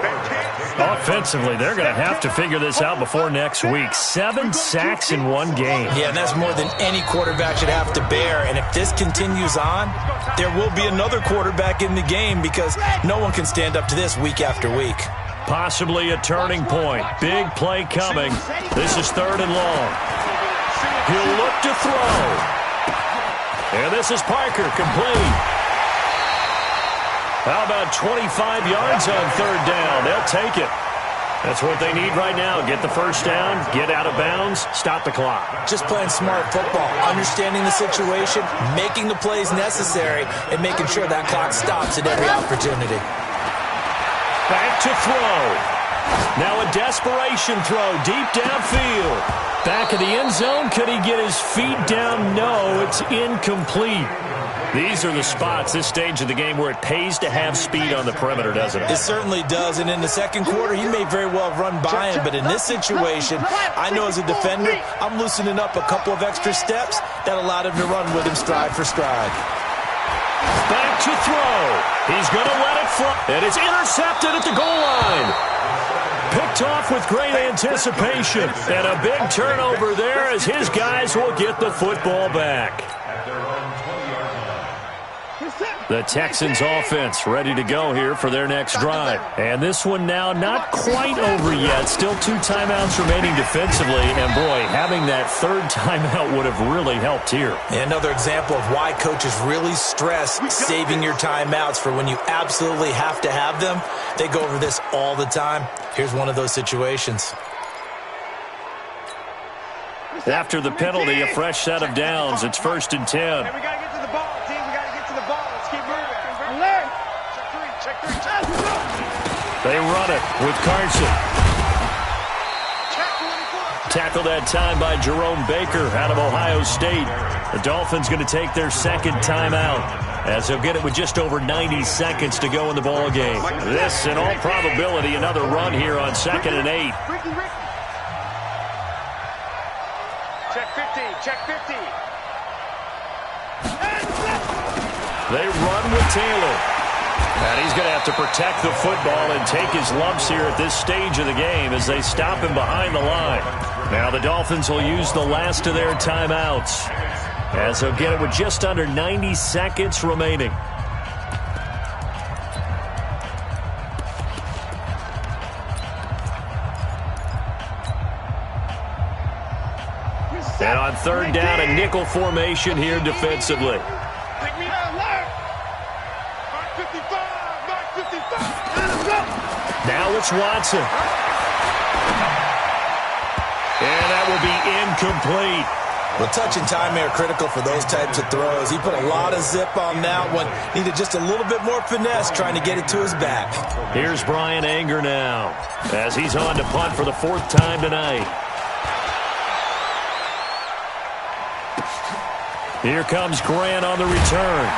Offensively, they're going to have to figure this out before next week. 7 sacks in one game. Yeah, and that's more than any quarterback should have to bear. And if this continues on, there will be another quarterback in the game because no one can stand up to this week after week. Possibly a turning point. Big play coming. This is 3rd and long. He'll look to throw. And this is Parker, complete. How about 25 yards on 3rd down? They'll take it. That's what they need right now. Get the first down, get out of bounds, stop the clock. Just playing smart football, understanding the situation, making the plays necessary, and making sure that clock stops at every opportunity. Back to throw. Now a desperation throw deep downfield. Back of the end zone. Could he get his feet down? No, it's incomplete. These are the spots, this stage of the game, where it pays to have speed on the perimeter, doesn't it? It certainly does, and in the second quarter, he may very well run by him, but in this situation, I know as a defender, I'm loosening up a couple of extra steps that allowed him to run with him stride for stride. Back to throw. He's going to let it fly, and it's intercepted at the goal line. Picked off with great anticipation, and a big turnover there as his guys will get the football back. The Texans offense ready to go here for their next drive. And this one now not quite over yet. Still 2 timeouts remaining defensively. And boy, having that 3rd timeout would have really helped here. And another example of why coaches really stress saving your timeouts for when you absolutely have to have them. They go over this all the time. Here's one of those situations. After the penalty, a fresh set of downs. It's 1st and 10. Hey, we got to get to the ball, team. We got to get to the ball. Let's keep moving. Check three. They run it with Carson. Tackled that time by Jerome Baker out of Ohio State. The Dolphins going to take their second timeout, as they'll get it with just over 90 seconds to go in the ball game. This, in all probability, another run here on 2nd and 8. Check 15, check 15. They run with Taylor. And he's going to have to protect the football and take his lumps here at this stage of the game as they stop him behind the line. Now the Dolphins will use the last of their timeouts, as they'll get it with just under 90 seconds remaining. And on 3rd down, a nickel formation here defensively. Now it's Watson. And that will be incomplete. Well, touch and time are critical for those types of throws. He put a lot of zip on that one. Needed just a little bit more finesse trying to get it to his back. Here's Brian Anger now, as he's on to punt for the 4th time tonight. Here comes Grant on the return.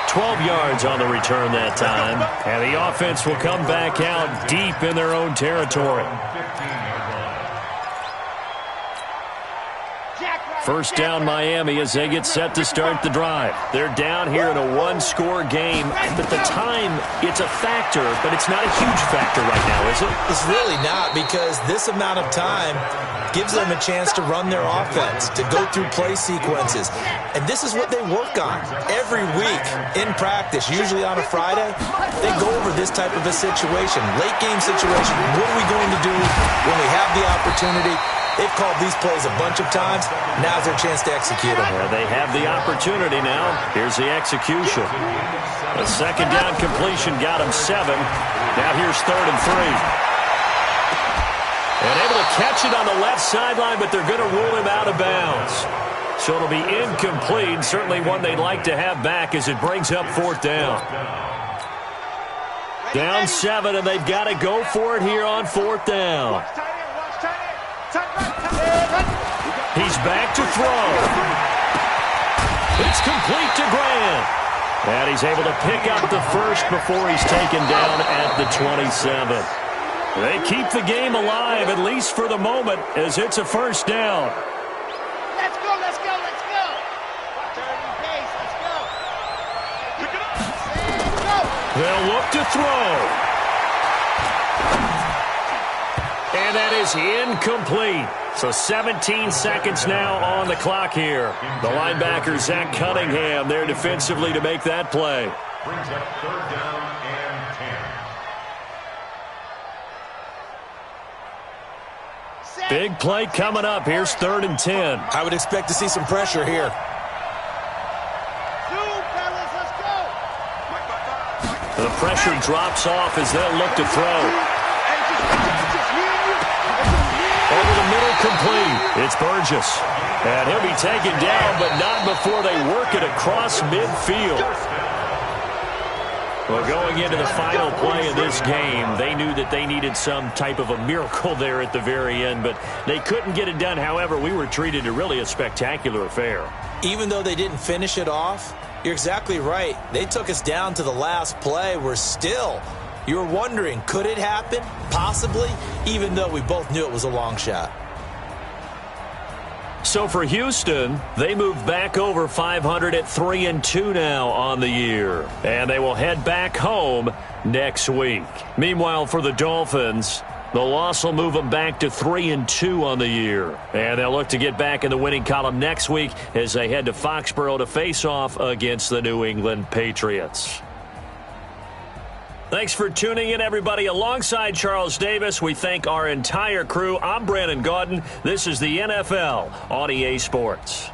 12 yards on the return that time. And the offense will come back out deep in their own territory. 1st down Miami as they get set to start the drive. They're down here in a 1-score game. At the time, it's a factor, but it's not a huge factor right now, is it? It's really not, because this amount of time gives them a chance to run their offense, to go through play sequences. And this is what they work on every week in practice, usually on a Friday. They go over this type of a situation, late game situation. What are we going to do when we have the opportunity? They've called these plays a bunch of times. Now's their chance to execute them. Yeah, they have the opportunity now. Here's the execution. A 2nd down completion got him 7. Now here's 3rd and 3. And able to catch it on the left sideline, but they're going to rule him out of bounds. So it'll be incomplete. Certainly one they'd like to have back as it brings up 4th down. Down 7, and they've got to go for it here on 4th down. He's back to throw. It's complete to Grant. And he's able to pick up the first before he's taken down at the 27. They keep the game alive, at least for the moment, as it's a 1st down. Let's go, let's go, let's go. Turning pace, let's go. Pick it up. They'll look to throw. And that is incomplete. So 17 seconds now on the clock here. The linebacker, Zach Cunningham, there defensively to make that play. Brings up 3rd down and 10. Big play coming up. Here's 3rd and 10. I would expect to see some pressure here. The pressure drops off as they'll look to throw. Over the middle, complete. It's Burgess. And he'll be taken down, but not before they work it across midfield. Well, going into the final play of this game, they knew that they needed some type of a miracle there at the very end, but they couldn't get it done. However, we were treated to really a spectacular affair. Even though they didn't finish it off, you're exactly right. They took us down to the last play. We're still... You're wondering, could it happen? Possibly, even though we both knew it was a long shot. So for Houston, they move back over 500 at 3-2 now on the year. And they will head back home next week. Meanwhile, for the Dolphins, the loss will move them back to 3-2 on the year. And they'll look to get back in the winning column next week as they head to Foxborough to face off against the New England Patriots. Thanks for tuning in, everybody. Alongside Charles Davis, we thank our entire crew. I'm Brandon Gaudin. This is the NFL on EA Sports.